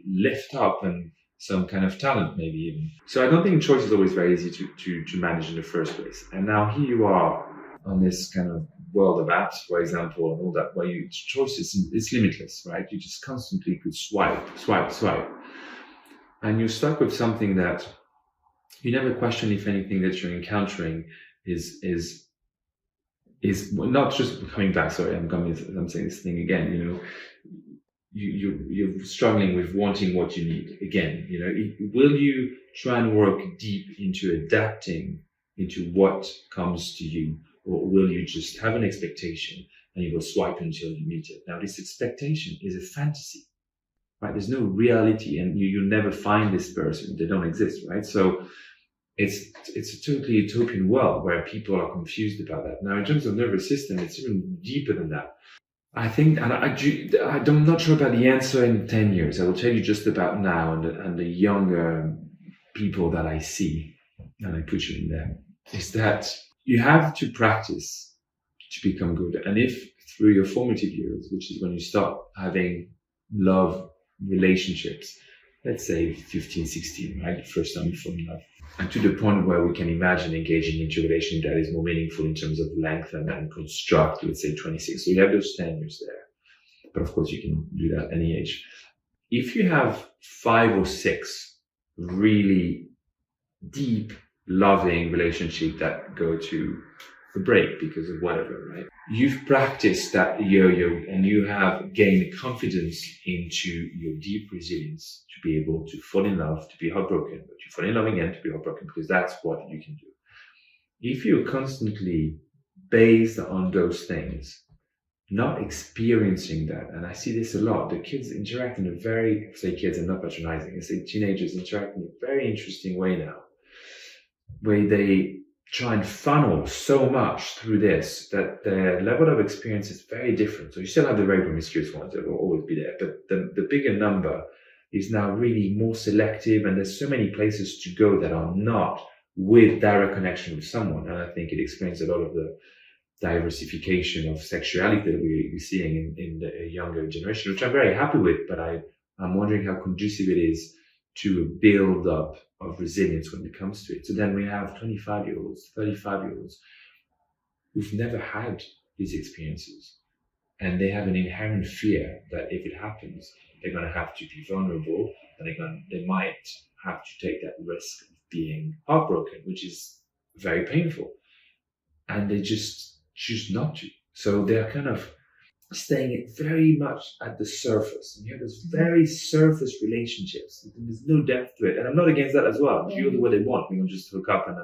lift up and some kind of talent maybe even. So I don't think choice is always very easy to manage in the first place. And now here you are on this kind of world of apps, for example, and all that, where choice is limitless, right? You just constantly could swipe. And you're stuck with something that you never question if anything that you're encountering is not just coming back. Sorry, I'm saying this thing again, you're struggling with wanting what you need again. Will you try and work deep into adapting into what comes to you, or will you just have an expectation and you will swipe until you meet it? Now, this expectation is a fantasy, right? There's no reality, and you'll never find this person. They don't exist, right? So it's a totally utopian world where people are confused about that. Now, in terms of nervous system, it's even deeper than that. I think, and I'm not sure about the answer in 10 years. I will tell you just about now and the younger people that I see, and I put you in there, is that you have to practice to become good. And if through your formative years, which is when you start having love relationships, let's say 15, 16, right? The first time you fall in love. And to the point where we can imagine engaging into a relationship that is more meaningful in terms of length and construct, let's say 26. So you have those 10 years there. But of course, you can do that at any age. If you have 5 or 6 really deep, loving relationship that go to the break because of whatever, right? You've practiced that yo-yo and you have gained confidence into your deep resilience to be able to fall in love, to be heartbroken, but you fall in love again to be heartbroken, because that's what you can do. If you're constantly based on those things, not experiencing that, and I see this a lot, the kids interact in a very, say kids, I'm not patronizing, I say teenagers interact in a very interesting way now, where they try and funnel so much through this that their level of experience is very different. So you still have the very promiscuous ones that will always be there, but the bigger number is now really more selective, and there's so many places to go that are not with direct connection with someone. And I think it explains a lot of the diversification of sexuality that we're seeing in the younger generation, which I'm very happy with, but I'm wondering how conducive it is to a build up of resilience when it comes to it. So then we have 25-year-olds, 35-year-olds who've never had these experiences, and they have an inherent fear that if it happens, they're going to have to be vulnerable, and they might have to take that risk of being heartbroken, which is very painful. And they just choose not to. So they're kind of staying very much at the surface. And you have those very surface relationships. There's no depth to it. And I'm not against that as well. If you do what they want, we can just hook up and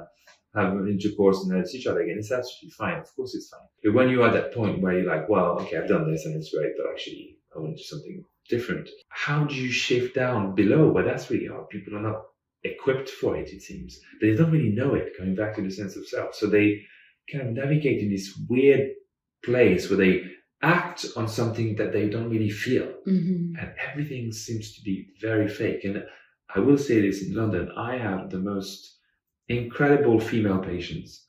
have an intercourse and then see each other again. It's absolutely fine. Of course it's fine. But when you're at that point where you're like, well, okay, I've done this and it's great, but actually I want to do something different. How do you shift down below? But that's really hard. People are not equipped for it, it seems. They don't really know it, coming back to the sense of self. So they kind of navigate in this weird place where they act on something that they don't really feel. And everything seems to be very fake. And I will say this, in London, I have the most incredible female patients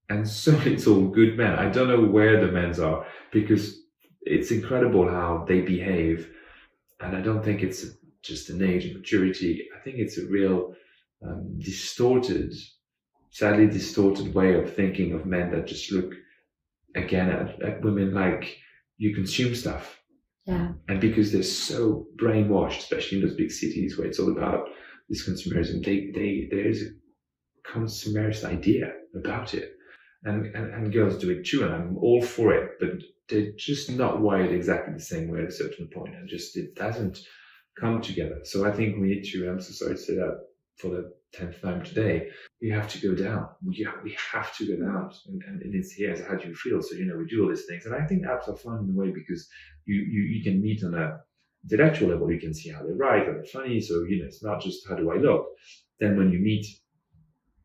and so little good men. I don't know where the men's are, because it's incredible how they behave. And I don't think it's just an age of maturity. I think it's a real sadly distorted way of thinking of men that just look again at women like you consume stuff. Yeah. And because they're so brainwashed, especially in those big cities where it's all about this consumerism, there is a consumerist idea about it. And girls do it too, and I'm all for it, but they're just not wired exactly the same way at a certain point, and just it doesn't come together. So I think we need to, I'm so sorry to say that for the 10th time today, we have to go down. We have to go down. And it's here, how do you feel? So, we do all these things. And I think apps are fun in a way because you can meet on a intellectual level. You can see how they write, how they're funny. So, it's not just how do I look. Then when you meet,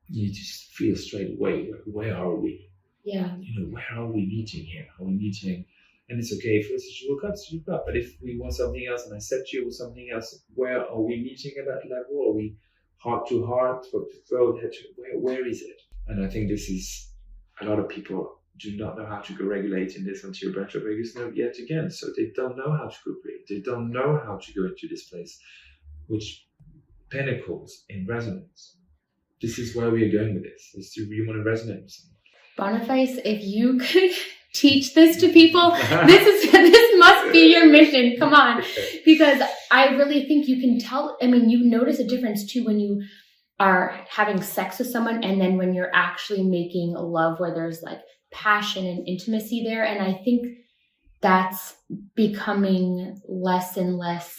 you just feel straight away, where are we? Yeah. Where are we meeting here? Are we meeting? And it's okay for us to look up. But if we want something else and I set you with something else, where are we meeting at that level? Are we heart to heart, throat to throat, head to where is it? And I think this is, a lot of people do not know how to go regulate in this anterior branchial vagus nerve yet again. So they don't know how to go breathe. They don't know how to go into this place, which pinnacles in resonance. This is where we are going with this. Is to really want to resonate with someone. Boniface, if you could teach this to people, this must be your mission. Come on. Because I really think you can tell, you notice a difference too when you are having sex with someone and then when you're actually making love where there's like passion and intimacy there. And I think that's becoming less and less,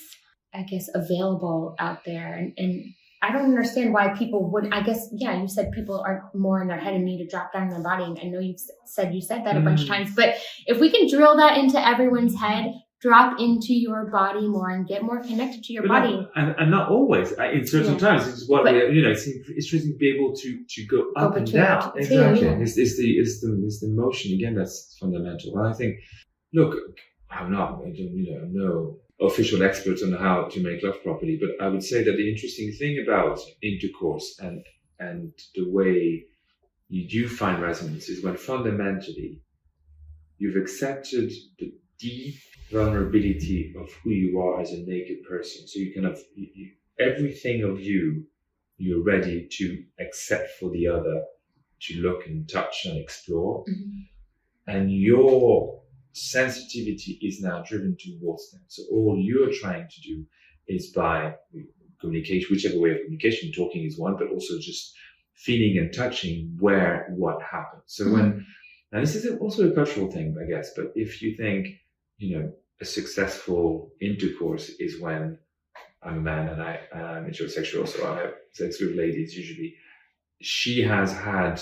I guess, available out there. And I don't understand why people would, I guess, you said people are more in their head and need to drop down in their body. And I know you said that a bunch of times, but if we can drill that into everyone's head, drop into your body more and get more connected to your body. And not always. In certain times, it's what it's interesting to be able to go up and down. Exactly. It's the motion again that's fundamental. And I think, look, I'm no official experts on how to make love properly, but I would say that the interesting thing about intercourse and the way you do find resonance is when fundamentally you've accepted the deep vulnerability of who you are as a naked person. So you everything of you're ready to accept for the other, to look and touch and explore. And your sensitivity is now driven towards them. So all you're trying to do is by communication, whichever way of communication, talking is one, but also just feeling and touching what happens. So and this is also a cultural thing, I guess, but if you think, a successful intercourse is when I'm a man and I'm heterosexual, so I have sex with ladies usually, she has had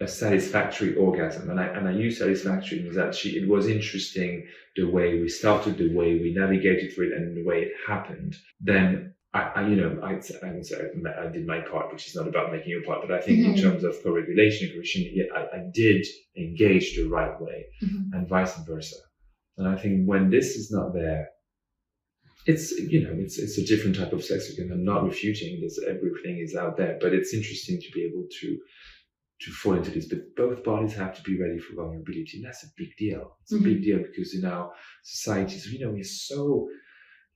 a satisfactory orgasm, and I use satisfactory means that it was interesting the way we started, the way we navigated through it, and the way it happened. Then I did my part, which is not about making your part, but I think in terms of co-regulation, I did engage the right way, and vice versa. And I think when this is not there, it's a different type of sex. Again, I'm not refuting this. Everything is out there, but it's interesting to be able to fall into this, but both bodies have to be ready for vulnerability. And that's a big deal. It's a big deal because in our societies, we're so,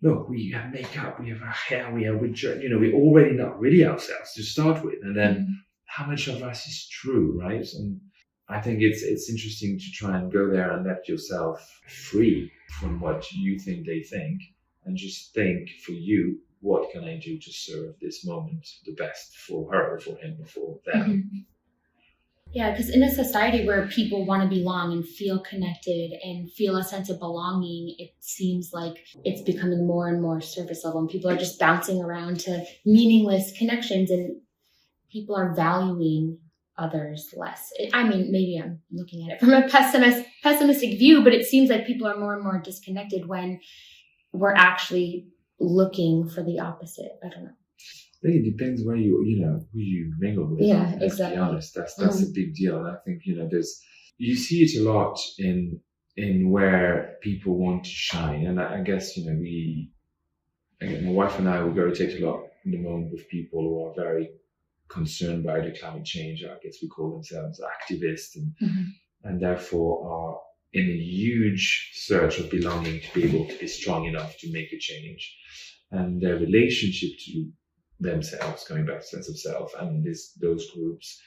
look, we have makeup, we have our hair, we're already not really ourselves to start with. And then how much of us is true, right? And I think it's interesting to try and go there and let yourself free from what you think they think and just think for you, what can I do to serve this moment the best for her, or for him, or for them? Mm-hmm. Yeah, because in a society where people want to belong and feel connected and feel a sense of belonging, it seems like it's becoming more and more surface level, and people are just bouncing around to meaningless connections, and people are valuing others less. I mean, maybe I'm looking at it from a pessimistic view, but it seems like people are more and more disconnected when we're actually looking for the opposite. I don't know. I think it depends where who you mingle with. Yeah, let's exactly. be honest, that's a big deal. And I think, you see it a lot in where people want to shine. And I guess, my wife and I will gravitate a lot in the moment with people who are very concerned by the climate change. I guess we call themselves activists, and therefore are in a huge search of belonging, to be able to be strong enough to make a change. And their relationship to themselves, going back to sense of self, and those groups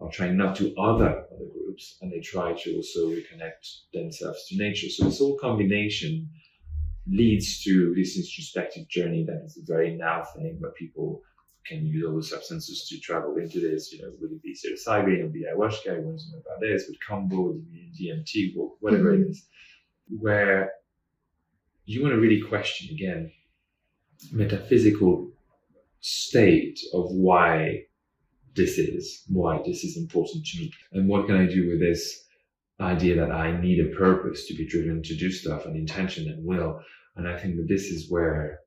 are trying not to other groups, and they try to also reconnect themselves to nature. So this whole combination leads to this introspective journey that is a very now thing, where people can use all the substances to travel into this, would it be psilocybin or the ayahuasca, everyone's know about this, with combo, DMT, whatever it is, where you want to really question again metaphysical state of why this is important to me, and what can I do with this idea that I need a purpose to be driven to do stuff, and intention and will. And I think that this is where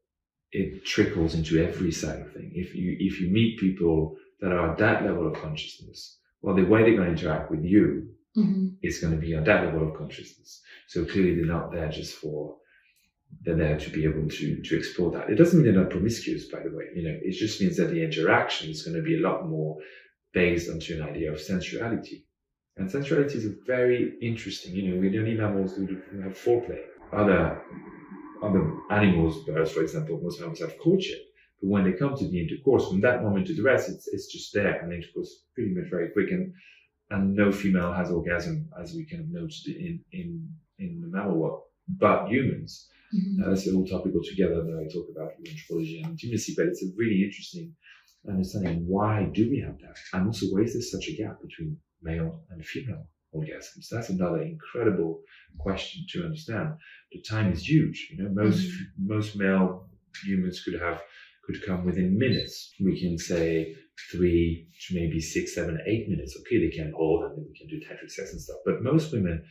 it trickles into every side of thing. If you meet people that are at that level of consciousness, well, the way they're going to interact with you is going to be on that level of consciousness. So clearly they're not there they're there to be able to explore that. It doesn't mean they're not promiscuous, by the way. It just means that the interaction is going to be a lot more based onto an idea of sensuality. And sensuality is very interesting. We don't need mammals who have foreplay. Other animals, birds, for example, most animals have courtship. But when they come to the intercourse, from that moment to the rest, it's just there. And the intercourse is pretty much very quick. And no female has orgasm, as we kind of noticed in the mammal world, but humans. That's a whole topic altogether that I talk about with anthropology and intimacy, but it's a really interesting understanding. Why do we have that? And also, why is there such a gap between male and female orgasms? That's another incredible question to understand. The time is huge. Most male humans could come within minutes. We can say 3 to maybe 6, 7, 8 minutes. Okay, they can hold, and then we can do tantric sex and stuff. But most women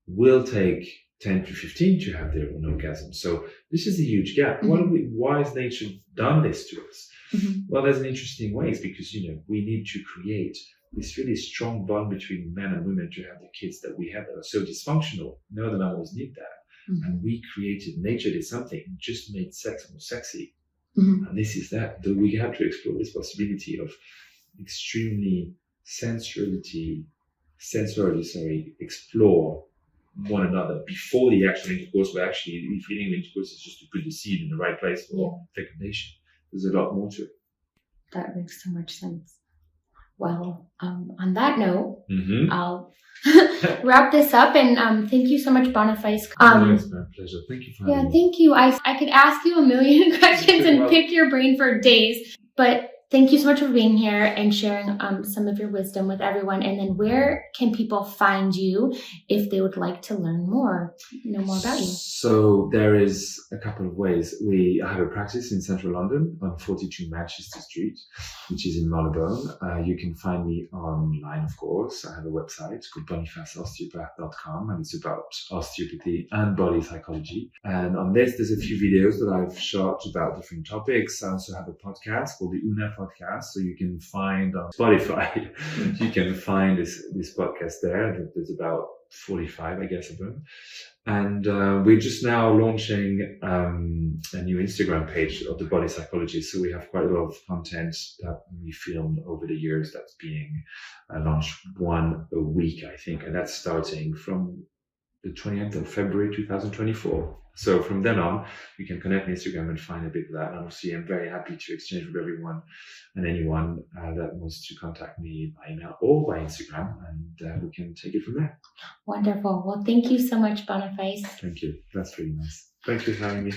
will take 10 to 15 to have their own orgasm. So this is a huge gap. Why has nature done this to us? Well, there's an interesting ways, because we need to create this really strong bond between men and women to have the kids that we have that are so dysfunctional. No other mammals need that. And we created, nature did something, just made sex more sexy. And this is that. We have to explore this possibility of extremely explore one another before the actual intercourse, where actually the feeling of intercourse is just to put the seed in the right place for fecundation. There's a lot more to it. That makes so much sense. Well, on that note, I'll wrap this up, and thank you so much, Boniface. It's my pleasure. Thank you for having me. Thank you. I could ask you a million questions and pick your brain for days, but thank you so much for being here and sharing some of your wisdom with everyone. And then where can people find you if they would like to learn more, know more about you? So there is a couple of ways. I have a practice in central London on 42 Manchester Street, which is in Marylebone. You can find me online, of course. I have a website. It's called bonifaceosteopath.com, and it's about osteopathy and body psychology. And on this, there's a few videos that I've shot about different topics. I also have a podcast called the Una Podcast, so you can find on Spotify, you can find this podcast there. There's about 45, I guess, of them. And we're just now launching a new Instagram page of the body psychology. So we have quite a lot of content that we filmed over the years that's being launched one a week, I think. And that's starting from the 28th of February 2024. So from then on, you can connect on Instagram and find a bit of that. And obviously, I'm very happy to exchange with everyone and anyone that wants to contact me by email or by Instagram, and we can take it from there. Wonderful. Well, thank you so much, Boniface. Thank you. That's really nice. Thanks for having me.